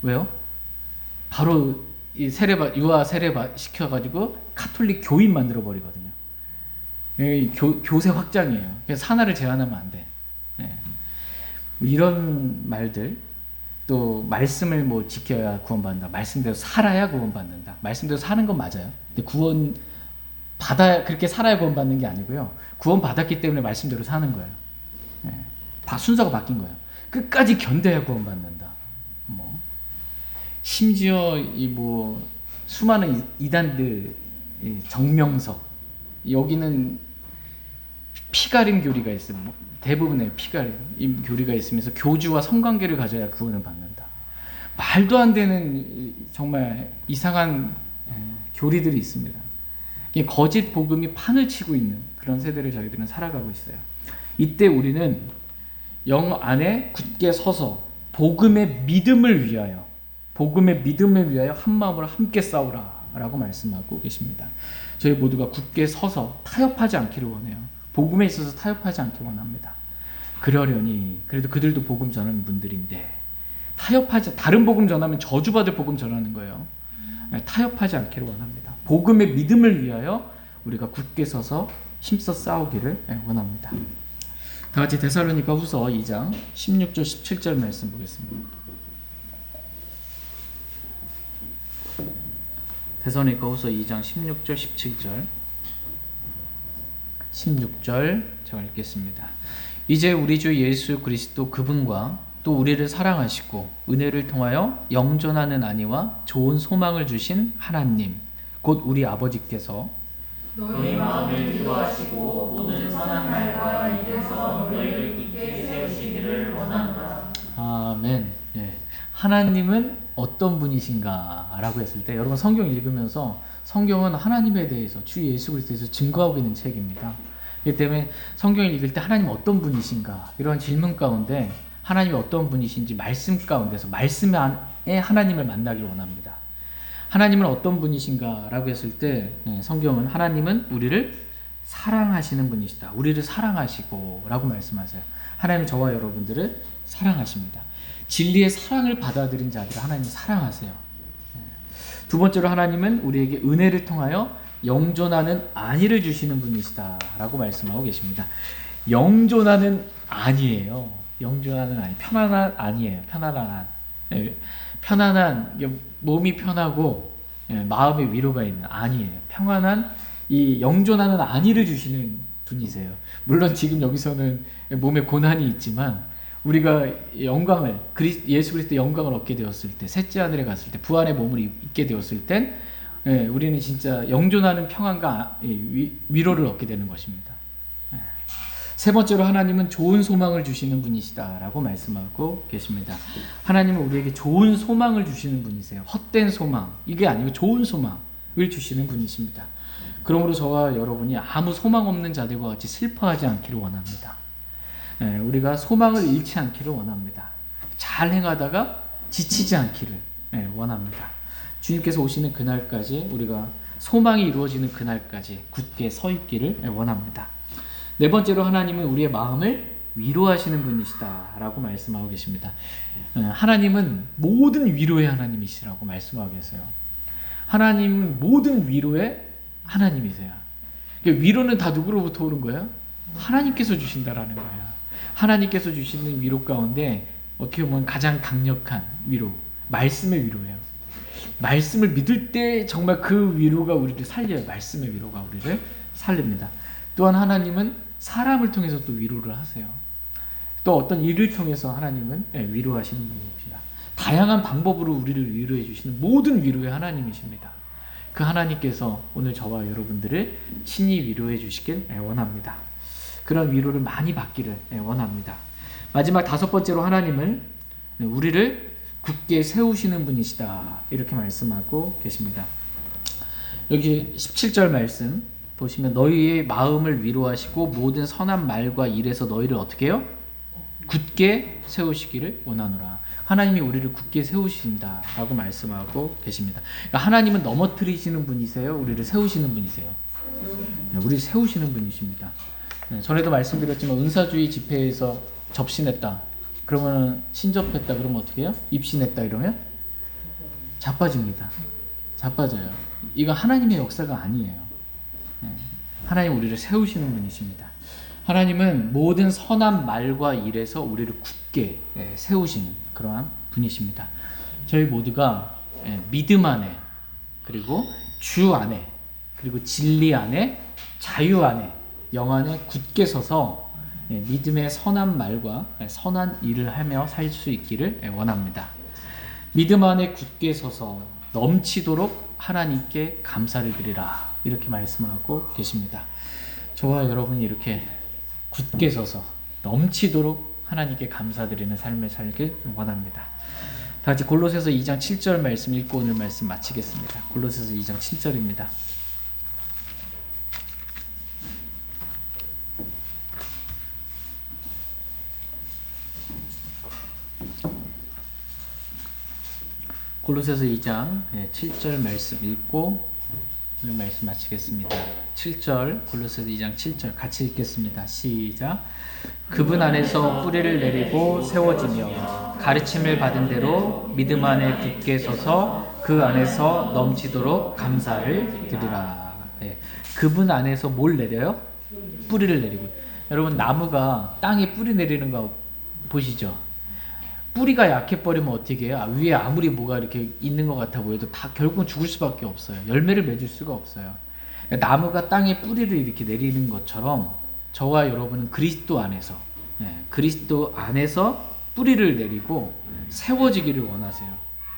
왜요? 바로 이 유아 세례 시켜가지고 카톨릭 교인 만들어 버리거든요. 교세 확장이에요. 그래서 산하를 제한하면 안 돼. 이런 말들, 또 말씀을 지켜야 구원받는다. 말씀대로 살아야 구원받는다. 말씀대로 사는 건 맞아요. 근데 그렇게 살아야 구원받는 게 아니고요. 구원받았기 때문에 말씀대로 사는 거예요. 다 순서가 바뀐 거예요. 끝까지 견뎌야 구원받는다. 뭐 심지어 이 뭐 수많은 이단들 정명석 여기는 피가림 교리가 있어요. 뭐 대부분의 피가림 교리가 있으면서 교주와 성관계를 가져야 구원을 받는다. 말도 안 되는 정말 이상한 교리들이 있습니다. 거짓 복음이 판을 치고 있는 그런 세대를 저희들은 살아가고 있어요. 이때 우리는 영 안에 굳게 서서 복음의 믿음을 위하여 한 마음으로 함께 싸우라 라고 말씀하고 계십니다. 저희 모두가 굳게 서서 타협하지 않기를 원해요. 복음에 있어서 타협하지 않기 원합니다. 그러려니 그래도 그들도 복음 전하는 분들인데 다른 복음 전하면 저주받을 복음 전하는 거예요. 타협하지 않기를 원합니다. 복음의 믿음을 위하여 우리가 굳게 서서 힘써 싸우기를 원합니다. 다 같이 데살로니가 후서 2장 16절 17절 말씀 보겠습니다. 데살로니가 후서 2장 16절 17절 16절 제가 읽겠습니다. 이제 우리 주 예수 그리스도 그분과 또 우리를 사랑하시고 은혜를 통하여 영존하는 안위와 좋은 소망을 주신 하나님 곧 우리 아버지께서 너희 마음을 위로하시고 모든 선한 말과 일에서 너희를 굳게 세우시기를 원한다. 아멘. 예. 하나님은 어떤 분이신가 라고 했을 때 여러분 성경 읽으면서 성경은 하나님에 대해서 주 예수 그리스도에 대해서 증거하고 있는 책입니다. 그렇기 때문에 성경을 읽을 때 하나님 어떤 분이신가 이런 질문 가운데 하나님이 어떤 분이신지 말씀 가운데서 말씀 안에 하나님을 만나기를 원합니다. 하나님은 어떤 분이신가 라고 했을 때 성경은 하나님은 우리를 사랑하시는 분이시다. 우리를 사랑하시고 라고 말씀하세요. 하나님은 저와 여러분들을 사랑하십니다. 진리의 사랑을 받아들인 자들을 하나님이 사랑하세요. 두 번째로 하나님은 우리에게 은혜를 통하여 영존하는 안위를 주시는 분이시다 라고 말씀하고 계십니다. 영존하는 안위예요. 영존하는 안위, 편안한 안위예요. 편안한 안. 편안한, 몸이 편하고 마음의 위로가 있는 안위예요. 평안한 이 영존하는 안위를 주시는 분이세요. 물론 지금 여기서는 몸에 고난이 있지만 우리가 영광을 예수 그리스도의 영광을 얻게 되었을 때, 셋째 하늘에 갔을 때, 부활의 몸을 입게 되었을 땐 우리는 진짜 영존하는 평안과 위로를 얻게 되는 것입니다. 세 번째로 하나님은 좋은 소망을 주시는 분이시다라고 말씀하고 계십니다. 하나님은 우리에게 좋은 소망을 주시는 분이세요. 헛된 소망 이게 아니고 좋은 소망을 주시는 분이십니다. 그러므로 저와 여러분이 아무 소망 없는 자들과 같이 슬퍼하지 않기를 원합니다. 우리가 소망을 잃지 않기를 원합니다. 잘 행하다가 지치지 않기를 원합니다. 주님께서 오시는 그날까지 우리가 소망이 이루어지는 그날까지 굳게 서 있기를 원합니다. 네 번째로 하나님은 우리의 마음을 위로하시는 분이시다라고 말씀하고 계십니다. 하나님은 모든 위로의 하나님이시라고 말씀하고 계세요. 하나님은 모든 위로의 하나님이세요. 위로는 다 누구로부터 오는 거예요? 하나님께서 주신다라는 거예요. 하나님께서 주시는 위로 가운데 어떻게 보면 가장 강력한 위로, 말씀의 위로예요. 말씀을 믿을 때 정말 그 위로가 우리를 살려요. 말씀의 위로가 우리를 살립니다. 또한 하나님은 사람을 통해서 또 위로를 하세요. 또 어떤 일을 통해서 하나님은 위로하시는 분입니다. 다양한 방법으로 우리를 위로해 주시는 모든 위로의 하나님이십니다. 그 하나님께서 오늘 저와 여러분들을 친히 위로해 주시길 원합니다. 그런 위로를 많이 받기를 원합니다. 마지막 다섯 번째로 하나님은 우리를 굳게 세우시는 분이시다 이렇게 말씀하고 계십니다. 여기 17절 말씀 보시면 너희의 마음을 위로하시고 모든 선한 말과 일에서 너희를 어떻게 해요? 굳게 세우시기를 원하노라. 하나님이 우리를 굳게 세우신다라고 말씀하고 계십니다. 그러니까 하나님은 넘어뜨리시는 분이세요? 우리를 세우시는 분이세요? 우리를 세우시는 분이십니다. 전에도 말씀드렸지만 은사주의 집회에서 접신했다. 그러면 신접했다. 그러면 어떻게 해요? 입신했다. 이러면 자빠집니다. 자빠져요. 이건 하나님의 역사가 아니에요. 하나님 우리를 세우시는 분이십니다. 하나님은 모든 선한 말과 일에서 우리를 굳게 세우시는 그러한 분이십니다. 저희 모두가 믿음 안에 그리고 주 안에 그리고 진리 안에 자유 안에 영 안에 굳게 서서 믿음의 선한 말과 선한 일을 하며 살 수 있기를 원합니다. 믿음 안에 굳게 서서 넘치도록 하나님께 감사를 드리라. 이렇게 말씀하고 계십니다. 저와 여러분이 이렇게 굳게 서서 넘치도록 하나님께 감사드리는 삶을 살길 원합니다. 다 같이 골로새서 2장 7절 말씀 읽고 오늘 말씀 마치겠습니다. 골로새서 2장 7절입니다. 골로새서 2장 7절 말씀 읽고 오늘 말씀 마치겠습니다. 7절 골로새서 2장 7절 같이 읽겠습니다. 시작. 그분 안에서 뿌리를 내리고 세워지며 가르침을 받은 대로 믿음 안에 굳게 서서 그 안에서 넘치도록 감사를 드리라. 네. 그분 안에서 뭘 내려요? 뿌리를 내리고. 여러분 나무가 땅에 뿌리 내리는 거 보시죠? 뿌리가 약해버리면 어떻게 해요? 위에 아무리 뭐가 이렇게 있는 것 같아 보여도 다 결국은 죽을 수밖에 없어요. 열매를 맺을 수가 없어요. 그러니까 나무가 땅에 뿌리를 이렇게 내리는 것처럼 저와 여러분은 그리스도 안에서 그리스도 안에서 뿌리를 내리고 세워지기를 원하세요.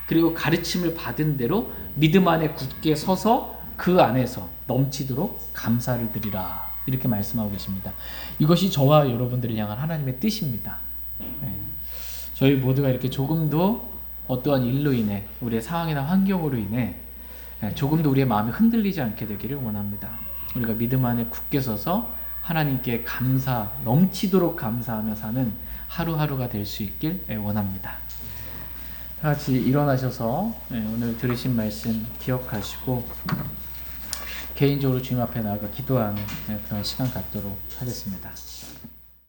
그리고 가르침을 받은 대로 믿음 안에 굳게 서서 그 안에서 넘치도록 감사를 드리라. 이렇게 말씀하고 계십니다. 이것이 저와 여러분들을 향한 하나님의 뜻입니다. 저희 모두가 이렇게 조금도 어떠한 일로 인해 우리의 상황이나 환경으로 인해 조금도 우리의 마음이 흔들리지 않게 되기를 원합니다. 우리가 믿음 안에 굳게 서서 하나님께 감사, 넘치도록 감사하며 사는 하루하루가 될 수 있길 원합니다. 다 같이 일어나셔서 오늘 들으신 말씀 기억하시고 개인적으로 주님 앞에 나아가 기도하는 그런 시간 갖도록 하겠습니다.